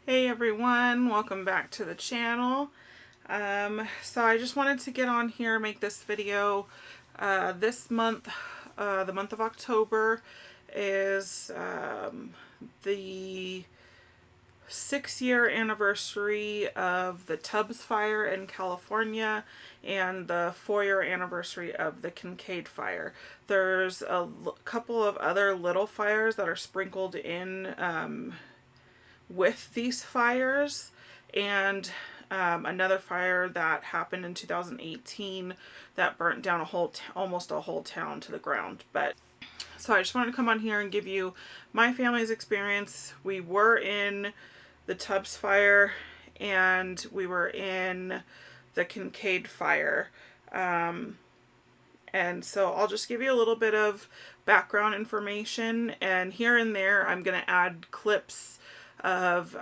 Hey everyone, welcome back to the channel. So I just wanted to get on here and make this video. This month, the month of October, is the 6-year anniversary of the Tubbs fire in California and the 4-year anniversary of the Kincaid fire. There's a couple of other little fires that are sprinkled in with these fires, and another fire that happened in 2018 that burnt down almost a whole town to the ground. But so I just wanted to come on here and give you my family's experience. We were in the Tubbs fire and we were in the Kincaid fire. And so I'll just give you a little bit of background information, and here and there I'm going to add clips of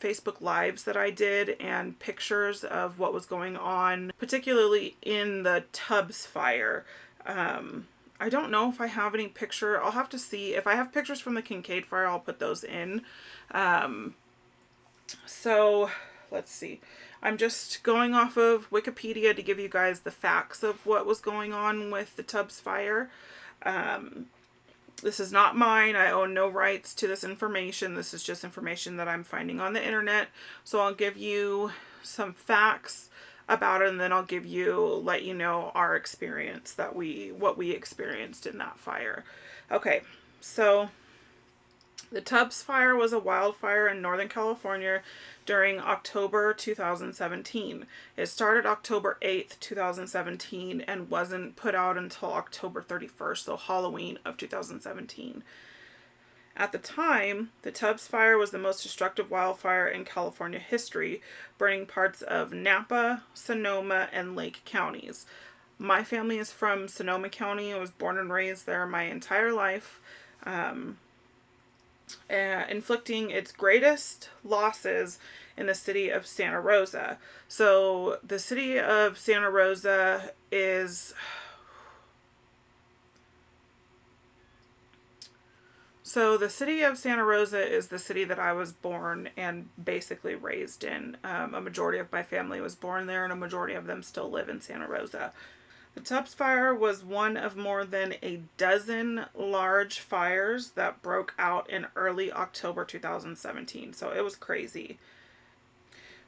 Facebook Lives that I did and pictures of what was going on, particularly in the Tubbs fire. I don't know if I have any picture. I'll have to see. If I have pictures from the Kincaid fire, I'll put those in. So let's see. I'm just going off of Wikipedia to give you guys the facts of what was going on with the Tubbs fire. This is not mine. I own no rights to this information. This is just information that I'm finding on the internet. So I'll give you some facts about it, and then I'll let you know our experience, what we experienced in that fire. Okay, so the Tubbs fire was a wildfire in Northern California during October 2017. It started October 8th, 2017 and wasn't put out until October 31st, so Halloween of 2017. At the time, the Tubbs fire was the most destructive wildfire in California history, burning parts of Napa, Sonoma, and Lake counties. My family is from Sonoma County. I was born and raised there my entire life. Inflicting its greatest losses in the city of Santa Rosa. So the city of Santa Rosa is... So the city of Santa Rosa is the city that I was born and basically raised in. A majority of my family was born there, and a majority of them still live in Santa Rosa. The Tubbs fire was one of more than a dozen large fires that broke out in early October 2017, so it was crazy.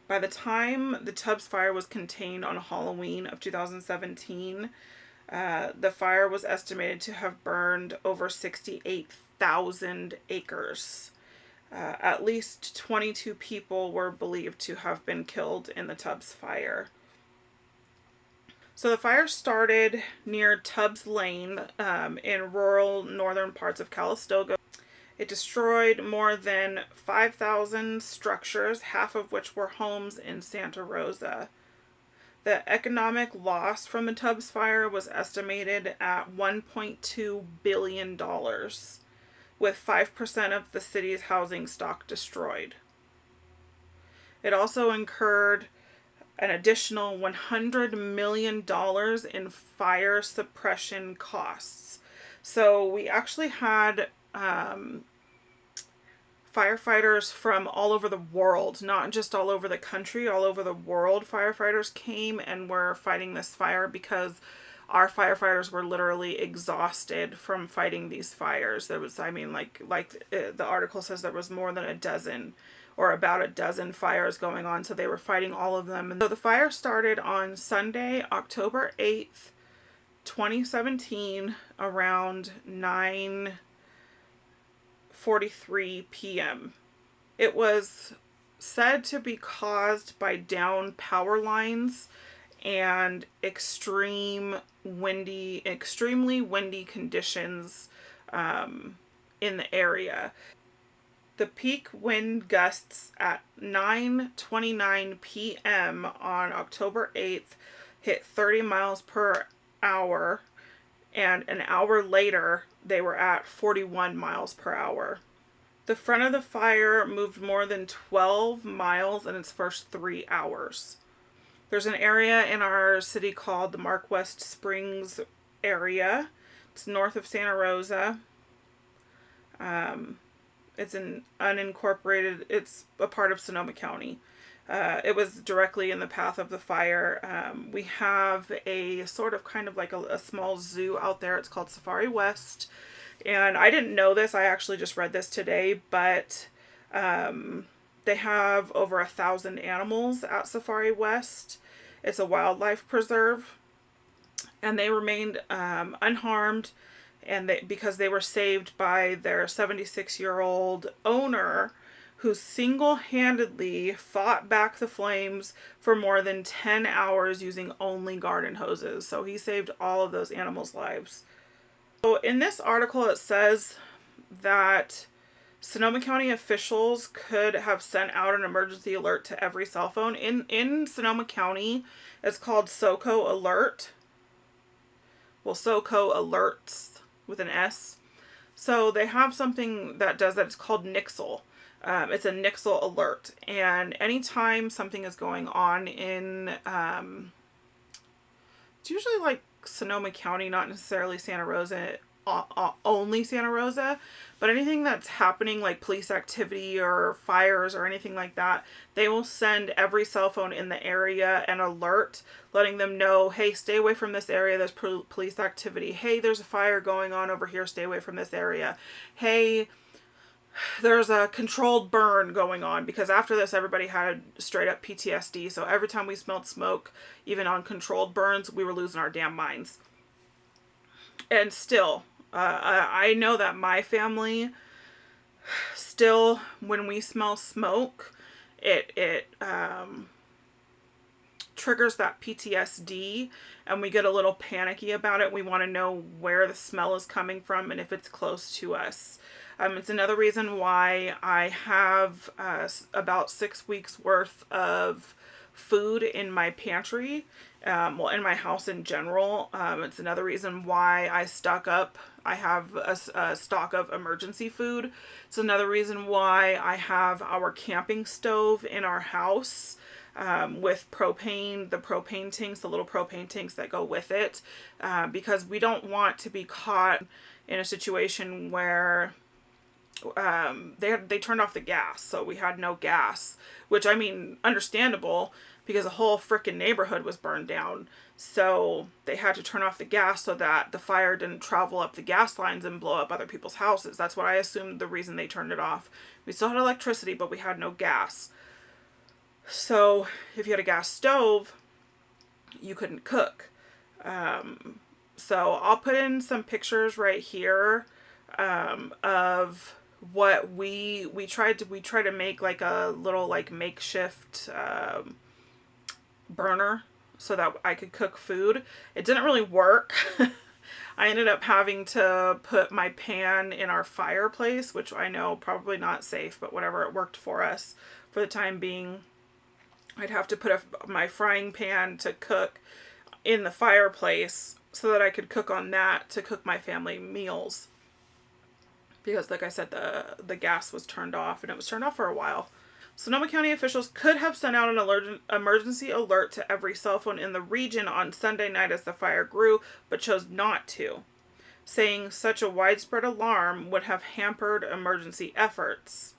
By the time the Tubbs fire was contained on Halloween of 2017, the fire was estimated to have burned over 68,000 acres. At least 22 people were believed to have been killed in the Tubbs fire. So the fire started near Tubbs Lane in rural northern parts of Calistoga. It destroyed more than 5,000 structures, half of which were homes in Santa Rosa. The economic loss from the Tubbs fire was estimated at $1.2 billion, with 5% of the city's housing stock destroyed. It also incurred an additional $100 million in fire suppression costs. So we actually had firefighters from all over the world, not just all over the country, all over the world. Firefighters came and were fighting this fire because our firefighters were literally exhausted from fighting these fires. There was, the article says, there was more than a dozen, or about a dozen fires going on, so they were fighting all of them. And so the fire started on Sunday, October 8th, 2017, around 9:43 p.m. It was said to be caused by down power lines and extremely windy conditions in the area. The peak wind gusts at 9:29 p.m. on October 8th hit 30 miles per hour, and an hour later they were at 41 miles per hour. The front of the fire moved more than 12 miles in its first 3 hours. There's an area in our city called the Mark West Springs area. It's north of Santa Rosa. It's an unincorporated, it's a part of Sonoma County. It was directly in the path of the fire. We have a sort of kind of like a small zoo out there. It's called Safari West. And I didn't know this. I actually just read this today, but they have over 1,000 animals at Safari West. It's a wildlife preserve. And they remained unharmed, and because they were saved by their 76-year-old owner, who single-handedly fought back the flames for more than 10 hours using only garden hoses. So he saved all of those animals' lives. So in this article, it says that Sonoma County officials could have sent out an emergency alert to every cell phone. In Sonoma County, it's called SoCo Alert. Well, SoCo Alerts with an S. So they have something that does that. It's called Nixle. It's a Nixle alert. And anytime something is going on in, it's usually like Sonoma County, not necessarily Santa Rosa, only Santa Rosa, but anything that's happening like police activity or fires or anything like that, they will send every cell phone in the area an alert letting them know, hey, stay away from this area, there's police activity. Hey, there's a fire going on over here, stay away from this area. Hey, there's a controlled burn going on, because after this everybody had straight up PTSD. So every time we smelled smoke, even on controlled burns, we were losing our damn minds. And still, I know that my family still, when we smell smoke, it triggers that PTSD, and we get a little panicky about it. We want to know where the smell is coming from and if it's close to us. It's another reason why I have about 6 weeks worth of food in my pantry, well, in my house in general. It's another reason why I stock up. I have a stock of emergency food. It's another reason why I have our camping stove in our house, with propane, the propane tanks, the little propane tanks that go with it, because we don't want to be caught in a situation where they turned off the gas, so we had no gas, which, I mean, understandable, because a whole freaking neighborhood was burned down. So they had to turn off the gas so that the fire didn't travel up the gas lines and blow up other people's houses. That's what I assumed the reason they turned it off. We still had electricity, but we had no gas. So if you had a gas stove, you couldn't cook. So I'll put in some pictures right here of what we try to make, like a little like makeshift burner so that I could cook food. It didn't really work. I ended up having to put my pan in our fireplace, which I know probably not safe, but whatever, it worked for us for the time being. I'd have to put my frying pan to cook in the fireplace so that I could cook on that to cook my family meals. Because, like I said, the gas was turned off, and it was turned off for a while. Sonoma County officials could have sent out an emergency alert to every cell phone in the region on Sunday night as the fire grew, but chose not to, saying such a widespread alarm would have hampered emergency efforts.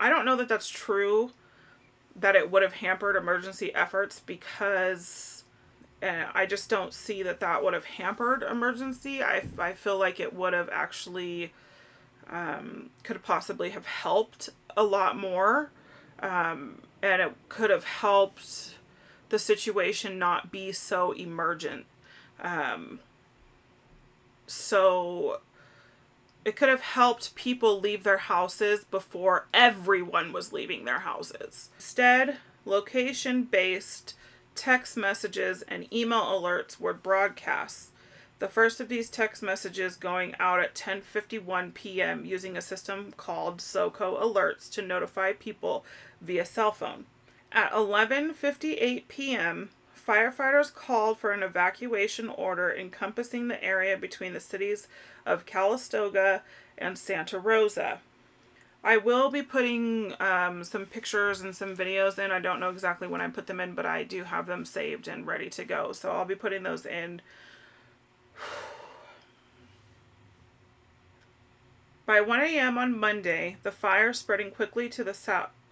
I don't know that that's true, that it would have hampered emergency efforts, because I just don't see that would have hampered emergency. I feel like it would have actually could possibly have helped a lot more, and it could have helped the situation not be so emergent. So it could have helped people leave their houses before everyone was leaving their houses. Instead, location-based text messages and email alerts were broadcast. The first of these text messages going out at 10:51 p.m. using a system called SoCo Alerts to notify people via cell phone. At 11:58 p.m., firefighters called for an evacuation order encompassing the area between the cities of Calistoga and Santa Rosa. I will be putting some pictures and some videos in. I don't know exactly when I put them in, but I do have them saved and ready to go. So I'll be putting those in. By 1 a.m. on Monday, the fire spreading quickly to the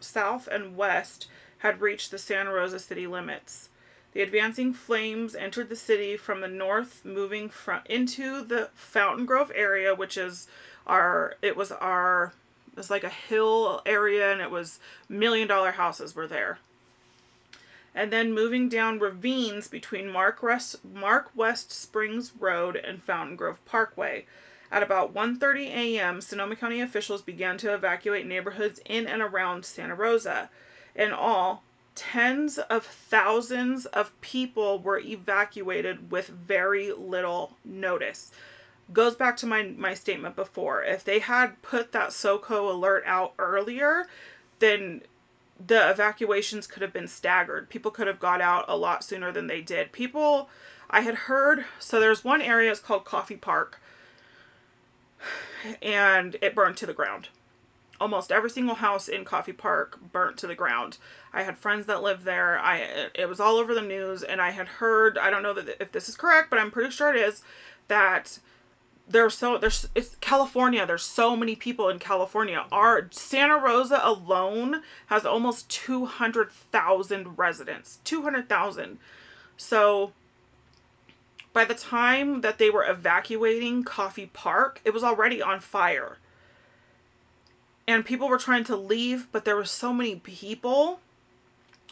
south and west had reached the Santa Rosa city limits. The advancing flames entered the city from the north, moving into the Fountain Grove area, which is it was like a hill area, and it was $1 million houses were there. And then moving down ravines between Mark West Springs Road and Fountain Grove Parkway. At about 1:30 a.m., Sonoma County officials began to evacuate neighborhoods in and around Santa Rosa. In all, tens of thousands of people were evacuated with very little notice. Goes back to my statement before. If they had put that SoCo alert out earlier, then the evacuations could have been staggered. People could have got out a lot sooner than they did. I had heard, so there's one area, it's called Coffee Park, and it burned to the ground. Almost every single house in Coffee Park burnt to the ground. I had friends that lived there. It was all over the news, and I had heard, I don't know if this is correct, but I'm pretty sure it is, that it's California. There's so many people in California. Our Santa Rosa alone has almost 200,000 residents. 200,000. So by the time that they were evacuating Coffee Park, it was already on fire. And people were trying to leave, but there were so many people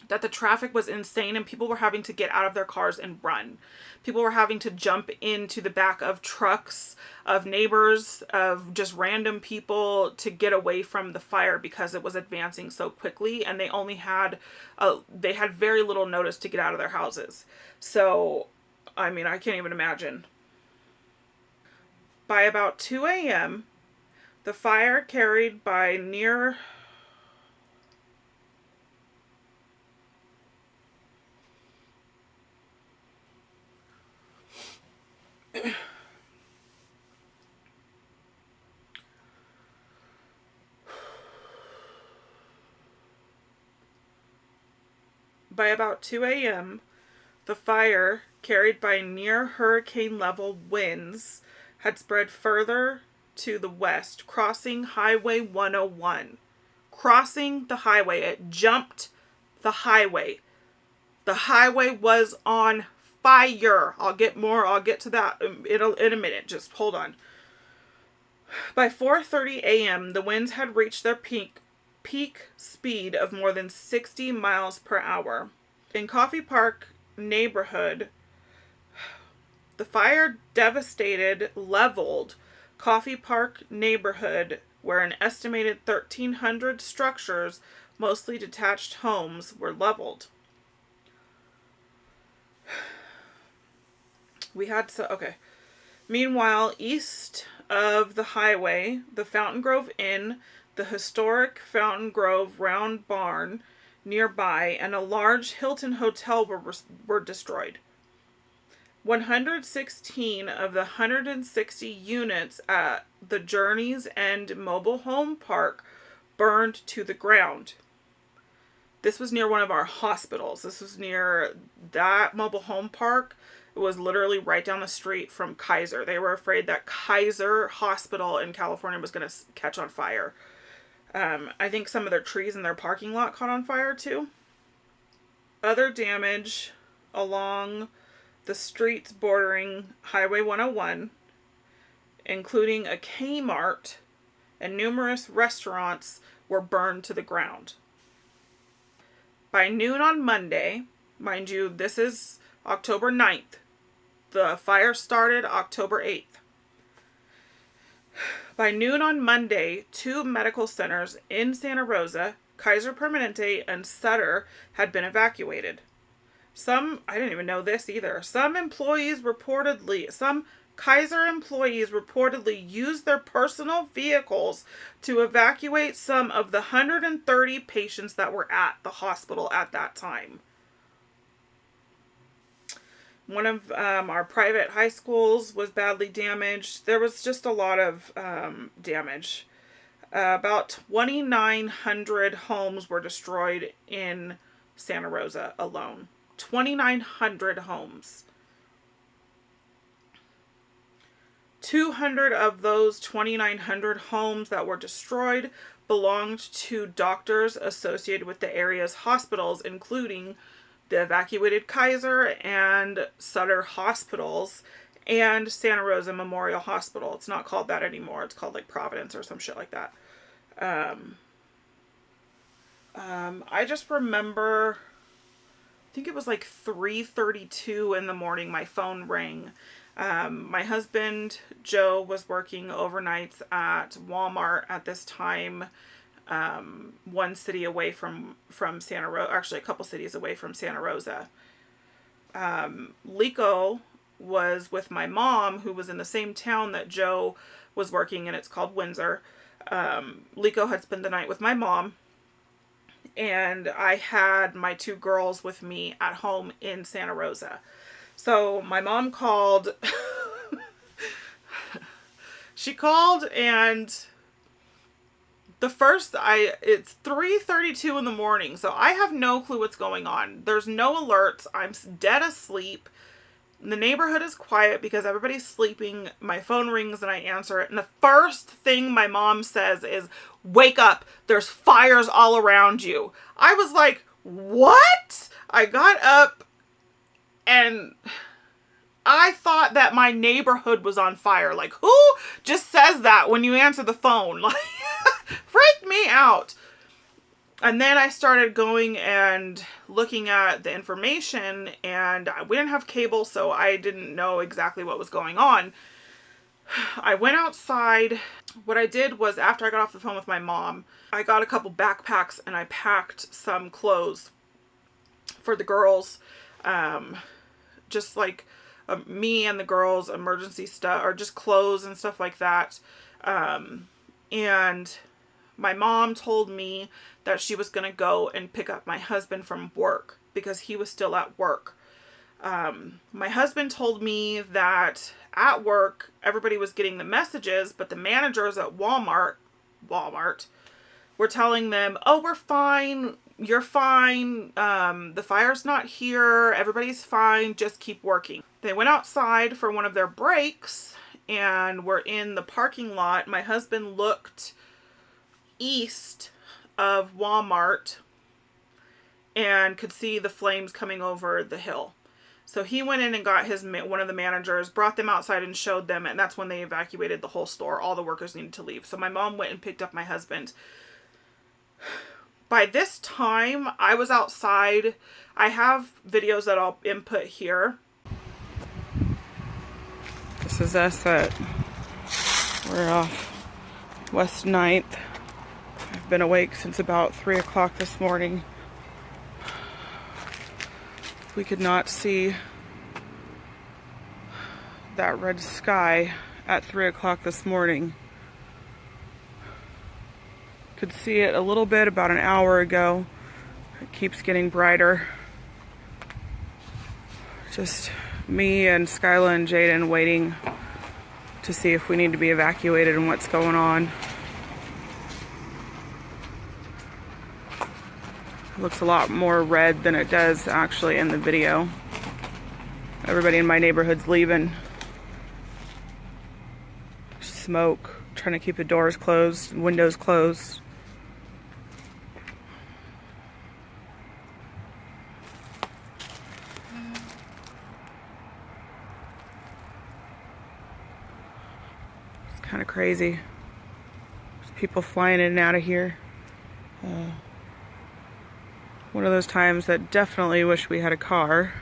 that the traffic was insane, and people were having to get out of their cars and run. People were having to jump into the back of trucks, of neighbors, of just random people to get away from the fire because it was advancing so quickly, and they had very little notice to get out of their houses. So, I mean, I can't even imagine. By about 2 a.m., the fire carried by near... By about 2 a.m., the fire, carried by near hurricane level winds, had spread further to the west, crossing Highway 101. Crossing the highway. It jumped the highway. The highway was on fire. I'll get to that in a minute. Just hold on. By 4:30 a.m., the winds had reached their peak speed of more than 60 miles per hour. In Coffee Park neighborhood, the fire leveled Coffee Park neighborhood, where an estimated 1,300 structures, mostly detached homes, were leveled. Meanwhile, east of the highway, the Fountain Grove Inn, the historic Fountain Grove Round Barn nearby, and a large Hilton Hotel were destroyed. 116 of the 160 units at the Journey's End Mobile Home Park burned to the ground. This was near one of our hospitals. This was near that mobile home park. It was literally right down the street from Kaiser. They were afraid that Kaiser Hospital in California was going to catch on fire. I think some of their trees in their parking lot caught on fire too. Other damage along the streets bordering Highway 101, including a Kmart and numerous restaurants, were burned to the ground. By noon on Monday, mind you, this is October 9th. The fire started October 8th. By noon on Monday, 2 medical centers in Santa Rosa, Kaiser Permanente and Sutter, had been evacuated. I didn't even know this either. Some Kaiser employees reportedly used their personal vehicles to evacuate some of the 130 patients that were at the hospital at that time. One of our private high schools was badly damaged. There was just a lot of damage. About 2,900 homes were destroyed in Santa Rosa alone. 2,900 homes. 200 of those 2,900 homes that were destroyed belonged to doctors associated with the area's hospitals, including the evacuated Kaiser and Sutter hospitals and Santa Rosa Memorial Hospital. It's not called that anymore. It's called like Providence or some shit like that. I just remember, I think it was like 3:32 in the morning, my phone rang. My husband, Joe, was working overnights at Walmart at this time, one city away from Santa Rosa, actually a couple cities away from Santa Rosa. Lico was with my mom, who was in the same town that Joe was working in. It's called Windsor. Lico had spent the night with my mom, and I had my 2 girls with me at home in Santa Rosa. So my mom called. She called, and it's 3:32 in the morning, so I have no clue what's going on. There's no alerts. I'm dead asleep. The neighborhood is quiet because everybody's sleeping. My phone rings and I answer it. And the first thing my mom says is, "Wake up. There's fires all around you." I was like, what? I got up and I thought that my neighborhood was on fire. Like, who just says that when you answer the phone? Like, freaked me out. And then I started going and looking at the information, and we didn't have cable, so I didn't know exactly what was going on. I went outside. What I did was, after I got off the phone with my mom, I got a couple backpacks and I packed some clothes for the girls. Just like me and the girls' emergency stuff, or just clothes and stuff like that. And my mom told me that she was going to go and pick up my husband from work because he was still at work. My husband told me that at work, everybody was getting the messages, but the managers at Walmart were telling them, "Oh, we're fine. You're fine. The fire's not here. Everybody's fine. Just keep working." They went outside for one of their breaks and were in the parking lot. My husband looked east of Walmart and could see the flames coming over the hill. So he went in and got one of the managers, brought them outside and showed them, and that's when they evacuated the whole store. All the workers needed to leave. So my mom went and picked up my husband. By this time, I was outside. I have videos that I'll input here. This is us we're off West 9th. I've been awake since about 3 o'clock this morning. We could not see that red sky at 3 o'clock this morning. Could see it a little bit about an hour ago. It keeps getting brighter. Just me and Skyla and Jaden waiting to see if we need to be evacuated and what's going on. It looks a lot more red than it does actually in the video. Everybody in my neighborhood's leaving. Smoke, trying to keep the doors closed, windows closed. It's kind of crazy. There's people flying in and out of here. One of those times that definitely wish we had a car.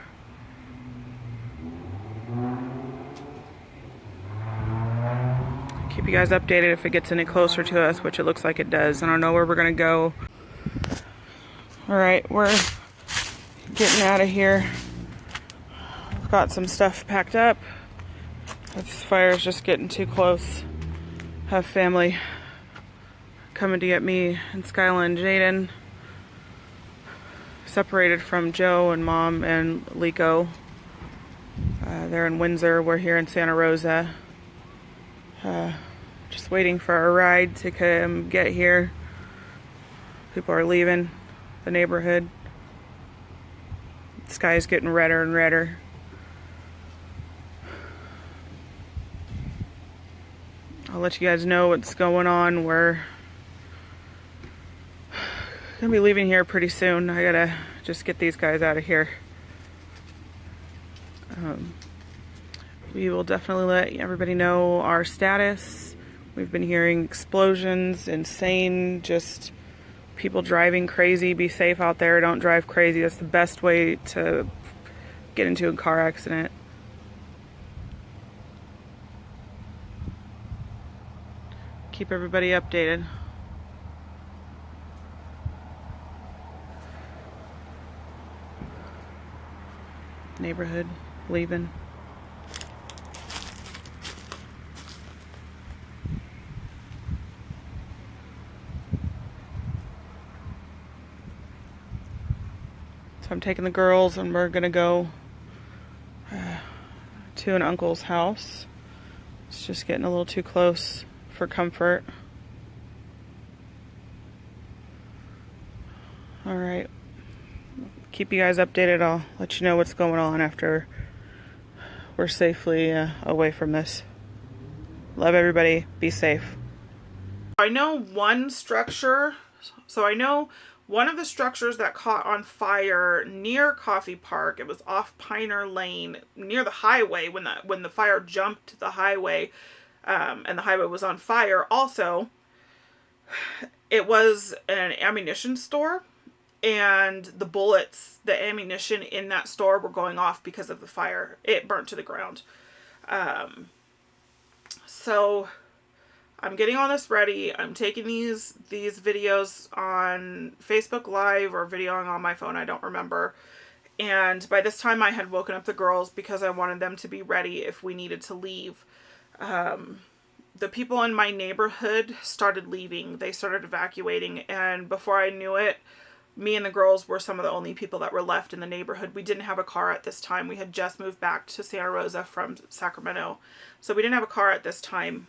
Keep you guys updated if it gets any closer to us, which it looks like it does. I don't know where we're gonna go. Alright, we're getting out of here. I've got some stuff packed up. This fire's just getting too close. Have family coming to get me and Skyla and Jaden. Separated from Joe and Mom and Lico. They're in Windsor. We're here in Santa Rosa. Just waiting for a ride to come get here. People are leaving the neighborhood. The sky is getting redder and redder. I'll let you guys know what's going on. We're gonna be leaving here pretty soon. I gotta just get these guys out of here. We will definitely let everybody know our status. We've been hearing explosions, insane, just people driving crazy. Be safe out there. Don't drive crazy. That's the best way to get into a car accident. Keep everybody updated. Neighborhood leaving. So I'm taking the girls and we're gonna go to an uncle's house. It's just getting a little too close for comfort. All right. Keep you guys updated. I'll let you know what's going on after we're safely away from this. Love everybody. Be safe. I know one structure. So I know one of the structures that caught on fire near Coffee Park. It was off Piner Lane near the highway when the fire jumped the highway, and the highway was on fire. Also, it was an ammunition store. And the bullets, the ammunition in that store were going off because of the fire. It burnt to the ground. So I'm getting all this ready. I'm taking these videos on Facebook Live or videoing on my phone. I don't remember. And by this time I had woken up the girls because I wanted them to be ready if we needed to leave. The people in my neighborhood started leaving. They started evacuating. And before I knew it, me and the girls were some of the only people that were left in the neighborhood. We didn't have a car at this time. We had just moved back to Santa Rosa from Sacramento. So we didn't have a car at this time.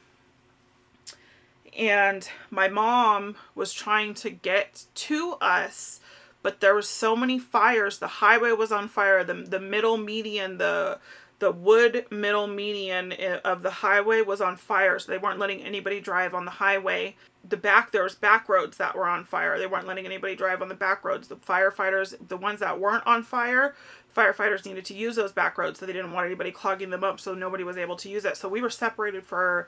And my mom was trying to get to us, but there were so many fires. The highway was on fire. The middle median, the wood middle median of the highway was on fire. So they weren't letting anybody drive on the highway. There was back roads that were on fire. They weren't letting anybody drive on the back roads. The firefighters, the ones that weren't on fire, firefighters needed to use those back roads, so they didn't want anybody clogging them up, so nobody was able to use it. So we were separated for,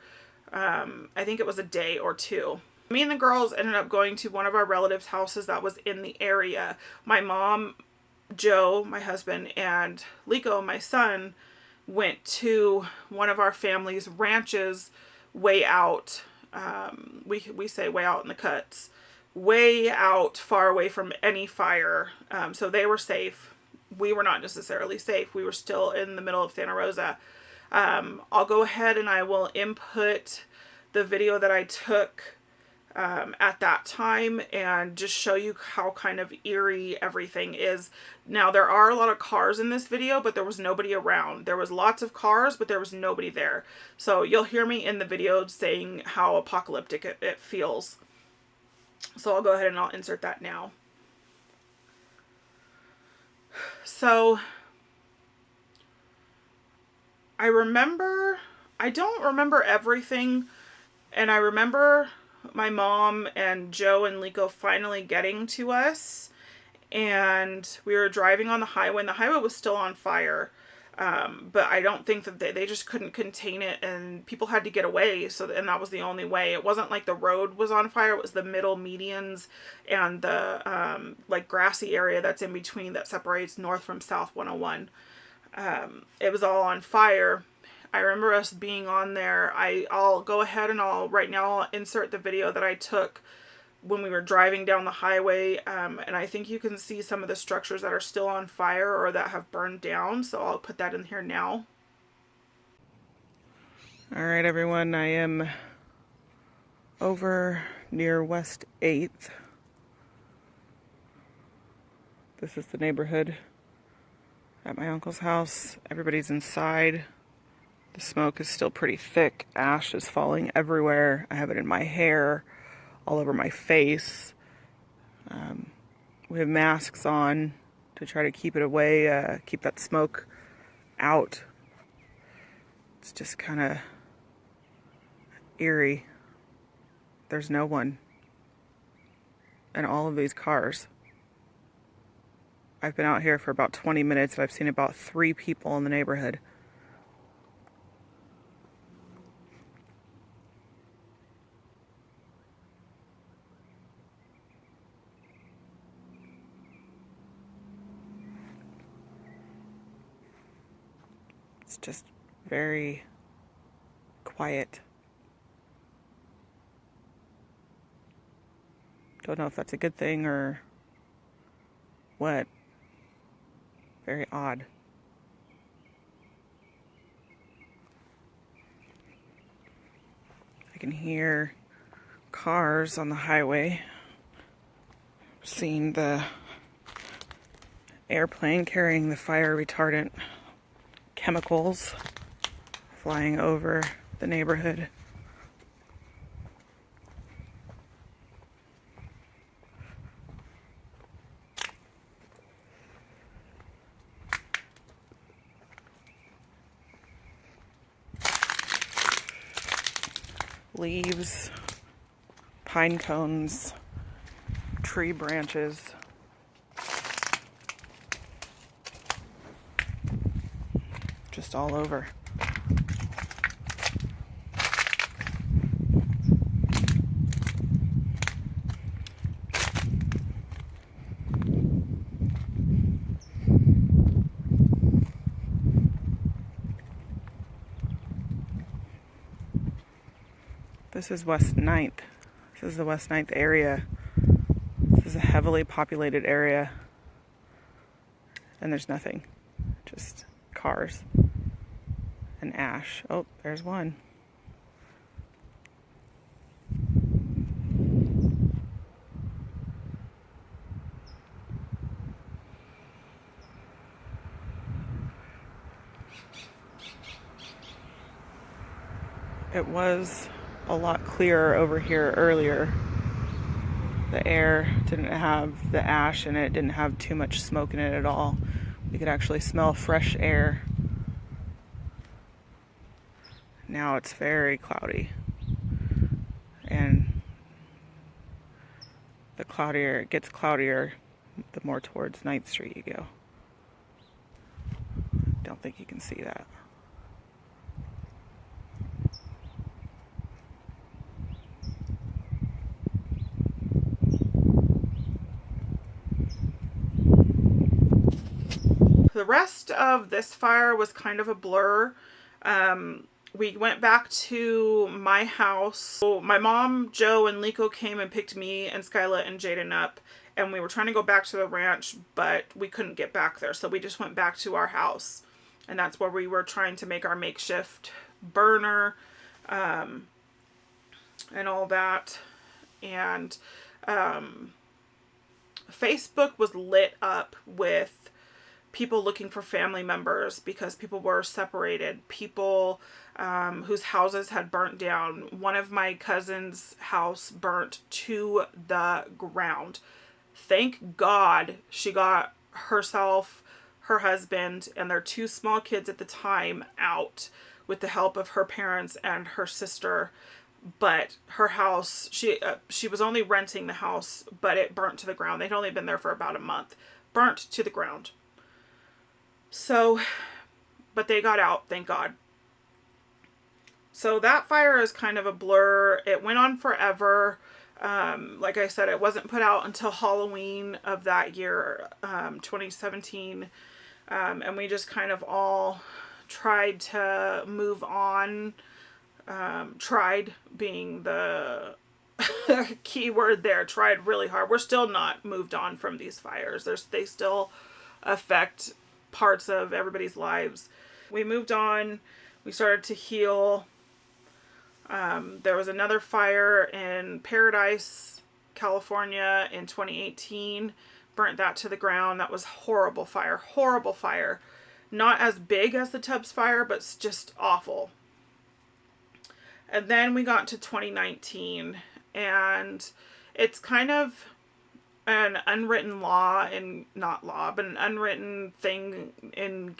I think it was a day or two. Me and the girls ended up going to one of our relatives' houses that was in the area. My mom, Joe, my husband, and Lico, my son, went to one of our family's ranches way out. We say way out in the cuts, way out, far away from any fire. So they were safe. We were not necessarily safe. We were still in the middle of Santa Rosa. I'll go ahead and I will input the video that I took at that time and just show you how kind of eerie everything is. Now, there are a lot of cars in this video, but there was nobody around. There was lots of cars, but there was nobody there. So you'll hear me in the video saying how apocalyptic it feels. So I'll go ahead and I'll insert that now. So I don't remember everything, and I remember my mom and Joe and Lico finally getting to us, and we were driving on the highway, and the highway was still on fire, but I don't think that they just couldn't contain it, and people had to get away, and that was the only way. It wasn't like the road was on fire. It was the middle medians and the like grassy area that's in between that separates north from south 101. It was all on fire. I remember us being on there. I'll go ahead and right now I'll insert the video that I took when we were driving down the highway. And I think you can see some of the structures that are still on fire or that have burned down. So I'll put that in here now. All right, everyone. I am over near West 8th. This is the neighborhood at my uncle's house. Everybody's inside. The smoke is still pretty thick. Ash is falling everywhere. I have it in my hair, all over my face. We have masks on to try to keep it away, keep that smoke out. It's just kind of eerie. There's no one in all of these cars. I've been out here for about 20 minutes and I've seen about 3 people in the neighborhood. It's just very quiet. Don't know if that's a good thing or what. Very odd. I can hear cars on the highway. Seeing the airplane carrying the fire retardant chemicals flying over the neighborhood. Leaves, pine cones, tree branches. Just all over. This is West 9th. This is the West 9th area. This is a heavily populated area. And there's nothing. Just cars and ash. Oh, there's one. It was a lot clearer over here earlier. The air didn't have the ash in it, didn't have too much smoke in it at all. We could actually smell fresh air. Now it's very cloudy. And the cloudier it gets cloudier, the more towards 9th Street you go. Don't think you can see that. The rest of this fire was kind of a blur. We went back to my house. So my mom, Joe, and Liko came and picked me and Skyla and Jaden up. And we were trying to go back to the ranch, but we couldn't get back there. So we just went back to our house. And that's where we were trying to make our makeshift burner and all that. And Facebook was lit up with people looking for family members because people were separated. People whose houses had burnt down. One of my cousin's house burnt to the ground. Thank God she got herself, her husband, and their 2 small kids at the time out with the help of her parents and her sister. But her house, she was only renting the house, but it burnt to the ground. They'd only been there for about a month. Burnt to the ground. So, but they got out, thank God. So that fire is kind of a blur. It went on forever. Like I said, it wasn't put out until Halloween of that year, 2017. And we just kind of all tried to move on. Tried being the key word there. Tried really hard. We're still not moved on from these fires. They still affect parts of everybody's lives. We moved on. We started to heal. There was another fire in Paradise, California in 2018. Burnt that to the ground. That was horrible fire. Horrible fire. Not as big as the Tubbs fire, but just awful. And then we got to 2019, and it's kind of an unwritten law, and not law, but an unwritten thing in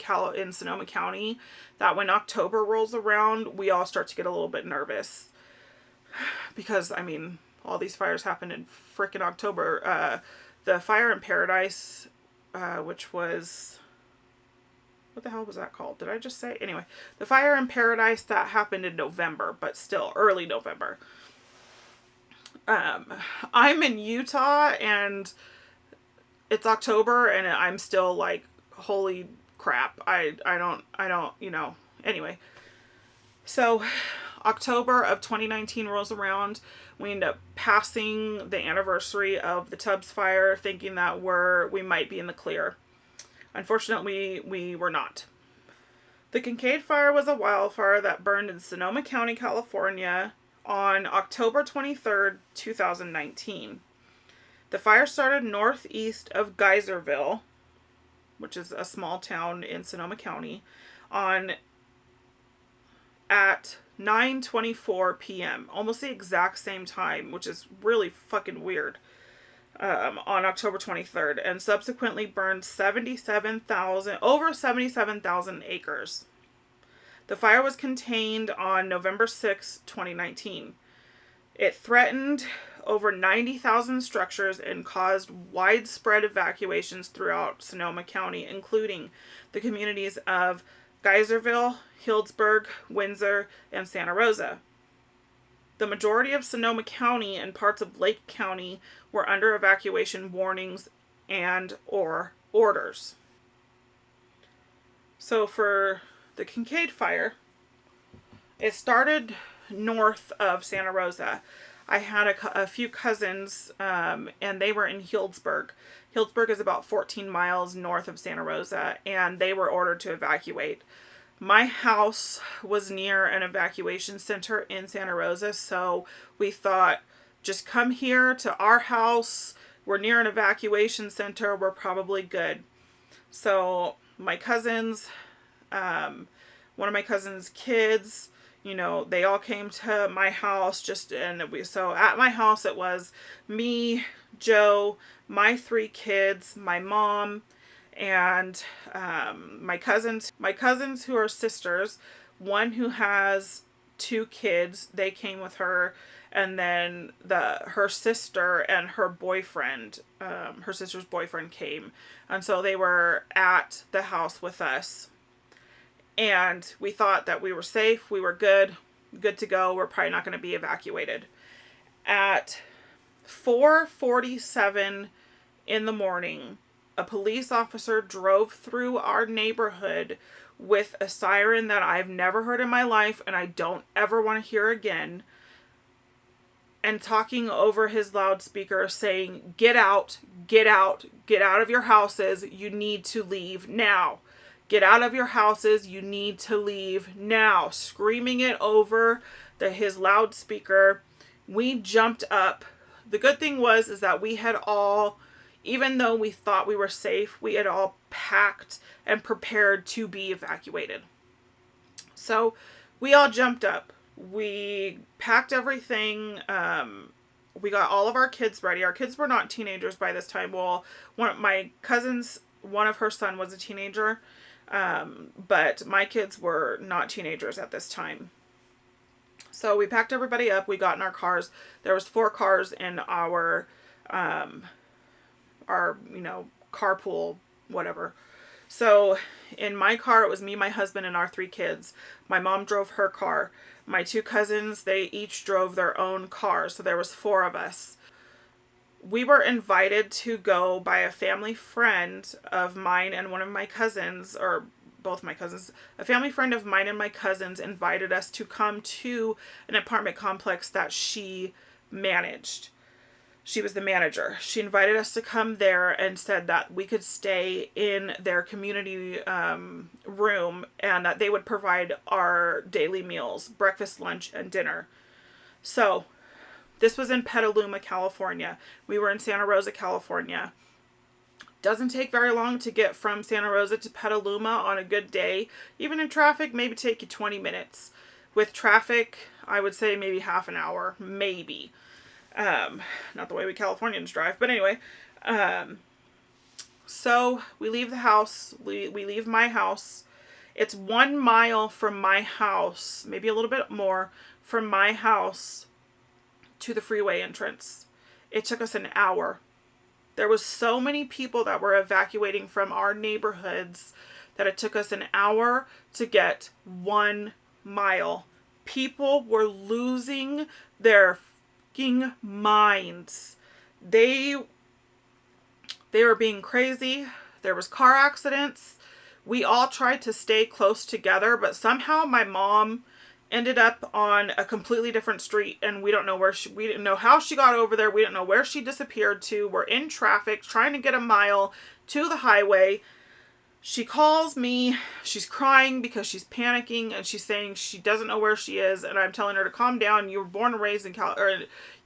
Sonoma County, that when October rolls around, we all start to get a little bit nervous. because, I mean, all these fires happened in frickin' October. The fire in Paradise, which was, what the hell was that called? Did I just say? Anyway, the fire in Paradise, that happened in November, but still early November. I'm in Utah and it's October and I'm still like, holy crap. I don't, you know, anyway. So October of 2019 rolls around. We end up passing the anniversary of the Tubbs fire, thinking that we might be in the clear. Unfortunately, we were not. The Kincaid fire was a wildfire that burned in Sonoma County, California on October 23rd, 2019. The fire started northeast of Geyserville, which is a small town in Sonoma County, at 9:24 p.m., almost the exact same time, which is really fucking weird, on October 23rd, and subsequently burned over 77,000 acres. The fire was contained on November 6, 2019. It threatened over 90,000 structures and caused widespread evacuations throughout Sonoma County, including the communities of Geyserville, Healdsburg, Windsor, and Santa Rosa. The majority of Sonoma County and parts of Lake County were under evacuation warnings and/or orders. So for the Kincaid fire, it started north of Santa Rosa. I had a few cousins, and they were in Healdsburg. Healdsburg is about 14 miles north of Santa Rosa, and they were ordered to evacuate. My house was near an evacuation center in Santa Rosa, so we thought, just come here to our house. We're near an evacuation center. We're probably good. So my cousins, one of my cousin's kids, you know, they all came to my house so at my house it was me, Joe, my 3 kids, my mom, and my cousins who are sisters, one who has 2 kids, they came with her, and then her sister and her boyfriend, her sister's boyfriend came, and so they were at the house with us. And we thought that we were safe, we were good to go, we're probably not going to be evacuated. At 4:47 in the morning, a police officer drove through our neighborhood with a siren that I've never heard in my life and I don't ever want to hear again, and talking over his loudspeaker saying, "Get out, get out, get out of your houses, you need to leave now. Get out of your houses, you need to leave now," screaming it over his loudspeaker. We jumped up. The good thing is that we had all, even though we thought we were safe, we had all packed and prepared to be evacuated. So we all jumped up. We packed everything. We got all of our kids ready. Our kids were not teenagers by this time. Well, one of my cousins, one of her son was a teenager. But my kids were not teenagers at this time. So we packed everybody up. We got in our cars. There was 4 cars in our carpool, whatever. So in my car, it was me, my husband, and our 3 kids. My mom drove her car. My 2 cousins, they each drove their own car. So there was 4 of us. We were invited to go by a family friend of mine and one of my cousins, or both my cousins. A family friend of mine and my cousins invited us to come to an apartment complex that she managed. She was the manager. She invited us to come there and said that we could stay in their community room and that they would provide our daily meals, breakfast, lunch, and dinner. So this was in Petaluma, California. We were in Santa Rosa, California. Doesn't take very long to get from Santa Rosa to Petaluma on a good day. Even in traffic, maybe take you 20 minutes. With traffic, I would say maybe half an hour, maybe. Not the way we Californians drive, but anyway. So we leave the house. We leave my house. It's 1 mile from my house, maybe a little bit more from my house to the freeway entrance. It took us an hour. There was so many people that were evacuating from our neighborhoods that it took us an hour to get 1 mile. People were losing their fucking minds. They were being crazy. There was car accidents. We all tried to stay close together, but somehow my mom ended up on a completely different street, and we don't know we didn't know how she got over there. We didn't know where she disappeared to. We're in traffic trying to get a mile to the highway. She calls me. She's crying because she's panicking, and she's saying she doesn't know where she is, and I'm telling her to calm down. You were born and raised in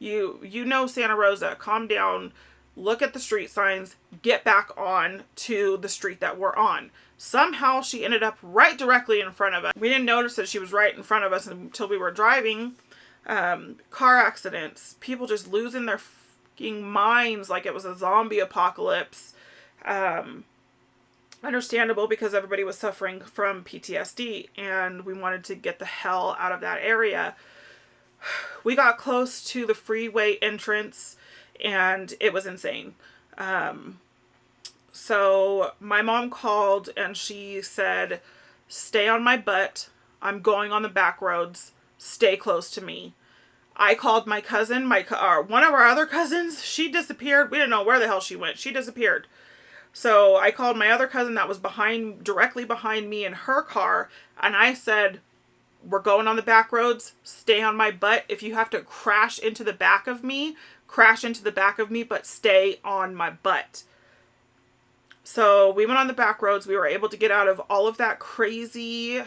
you know Santa Rosa. Calm down. Look at the street signs. Get back on to the street that we're on. Somehow she ended up right directly in front of us. We didn't notice that she was right in front of us until we were driving. Car accidents. People just losing their fucking minds like it was a zombie apocalypse. Understandable, because everybody was suffering from PTSD and we wanted to get the hell out of that area. We got close to the freeway entrance and it was insane. So my mom called and she said, stay on my butt. I'm going on the back roads. Stay close to me. I called my cousin, one of our other cousins. She disappeared. We didn't know where the hell she went. She disappeared. So I called my other cousin that was directly behind me in her car. And I said, we're going on the back roads. Stay on my butt. If you have to crash into the back of me, but stay on my butt. So we went on the back roads. We were able to get out of all of that crazy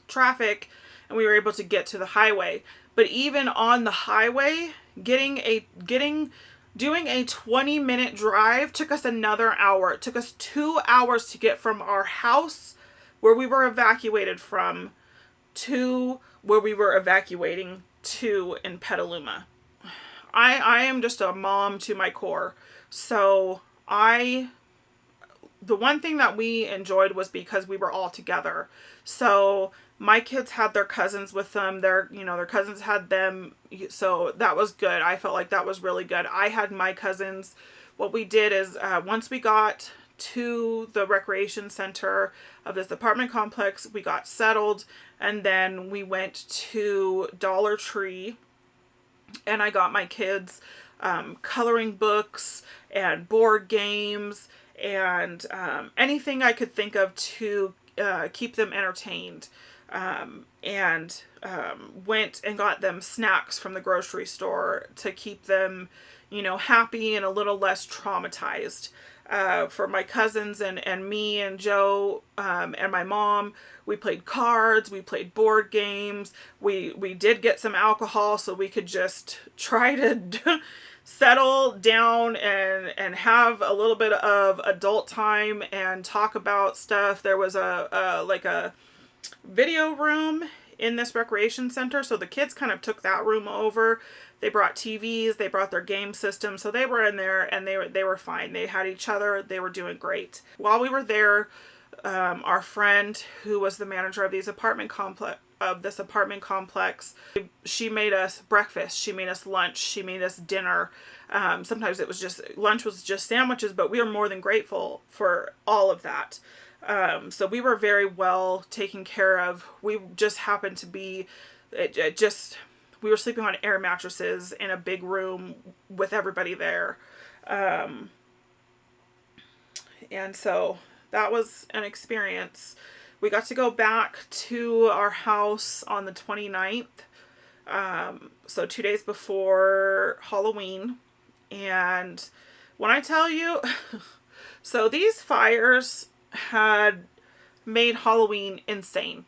traffic, and we were able to get to the highway. But even on the highway, doing a 20-minute drive took us another hour. It took us 2 hours to get from our house where we were evacuated from to where we were evacuating to in Petaluma. I am just a mom to my core. So the one thing that we enjoyed was because we were all together. So my kids had their cousins with them. Their cousins had them. So that was good. I felt like that was really good. I had my cousins. What we did is once we got to the recreation center of this apartment complex, we got settled, and then we went to Dollar Tree, and I got my kids coloring books and board games and anything I could think of to keep them entertained, and went and got them snacks from the grocery store to keep them, happy and a little less traumatized. For my cousins and me and Joe and my mom, we played cards, we played board games, we did get some alcohol so we could just try to settle down and have a little bit of adult time and talk about stuff. There was a video room in this recreation center, so the kids kind of took that room over. They brought TVs, they brought their game system, so they were in there and they were fine. They had each other, they were doing great. While we were there, our friend who was the manager of this apartment complex, she made us breakfast, she made us lunch, she made us dinner. Sometimes lunch was just sandwiches, but we were more than grateful for all of that. So we were very well taken care of. We just happened to be, we were sleeping on air mattresses in a big room with everybody there. And so that was an experience. We got to go back to our house on the 29th. So 2 days before Halloween. And when I tell you, so these fires had made Halloween insane.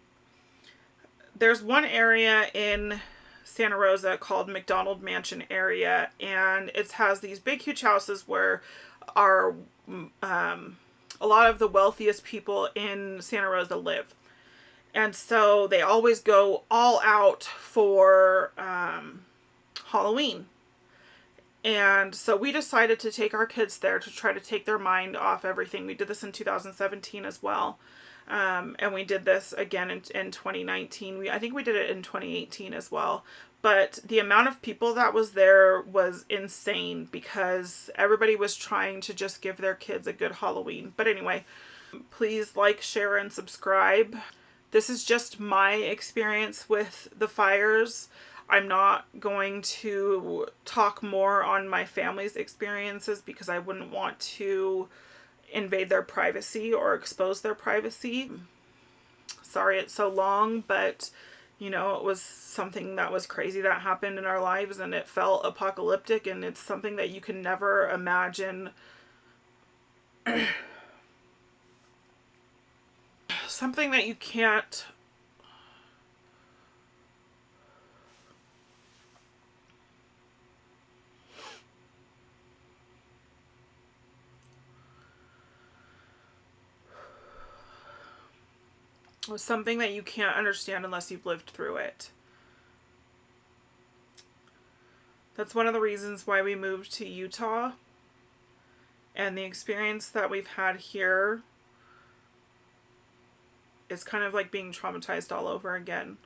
There's one area in Santa Rosa called McDonald Mansion area, and it has these big huge houses where a lot of the wealthiest people in Santa Rosa live. And so they always go all out for Halloween. And so we decided to take our kids there to try to take their mind off everything. We did this in 2017 as well. And we did this again in 2019. I think we did it in 2018 as well. But the amount of people that was there was insane because everybody was trying to just give their kids a good Halloween. But anyway, please like, share, and subscribe. This is just my experience with the fires. I'm not going to talk more on my family's experiences because I wouldn't want to invade their privacy or expose their privacy. Sorry it's so long, but you know, it was something that was crazy that happened in our lives and it felt apocalyptic, and it's something that you can never imagine. Something that you can't something that you can't understand unless you've lived through it. That's one of the reasons why we moved to Utah, and the experience that we've had here is kind of like being traumatized all over again.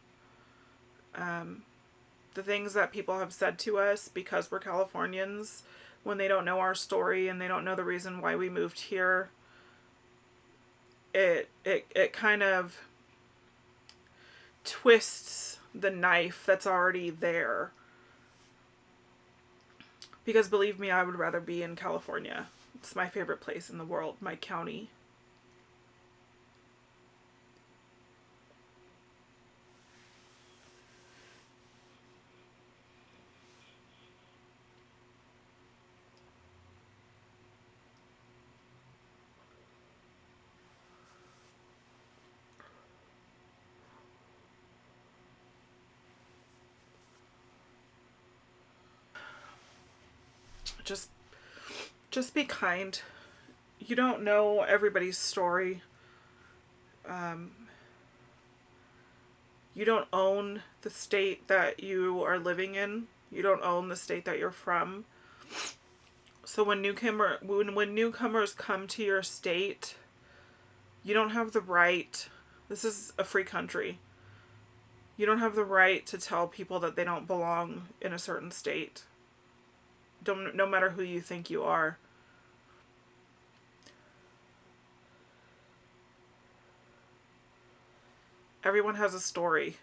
The things that people have said to us because we're Californians, when they don't know our story and they don't know the reason why we moved here, it kind of twists the knife that's already there. Because believe me, I would rather be in California. It's my favorite place in the world, my county. Just be kind. You don't know everybody's story. You don't own the state that you are living in. You don't own the state that you're from. So when newcomers come to your state, you don't have the right. This is a free country. You don't have the right to tell people that they don't belong in a certain state. No matter who you think you are. Everyone has a story.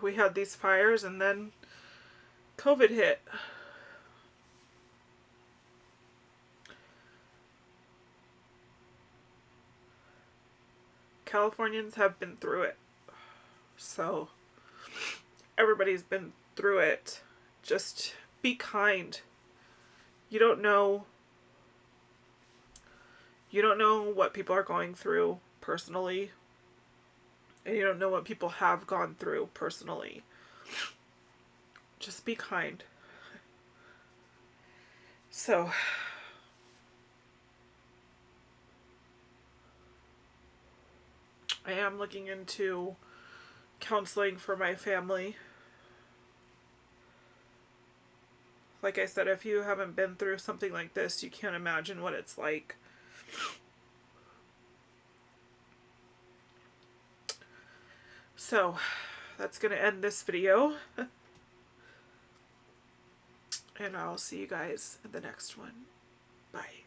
We had these fires and then COVID hit. Californians have been through it. So everybody's been through it. Just be kind. You don't know what people are going through personally. And you don't know what people have gone through personally. Just be kind. So, I am looking into counseling for my family. Like I said, if you haven't been through something like this, you can't imagine what it's like. So, that's going to end this video. And I'll see you guys in the next one. Bye.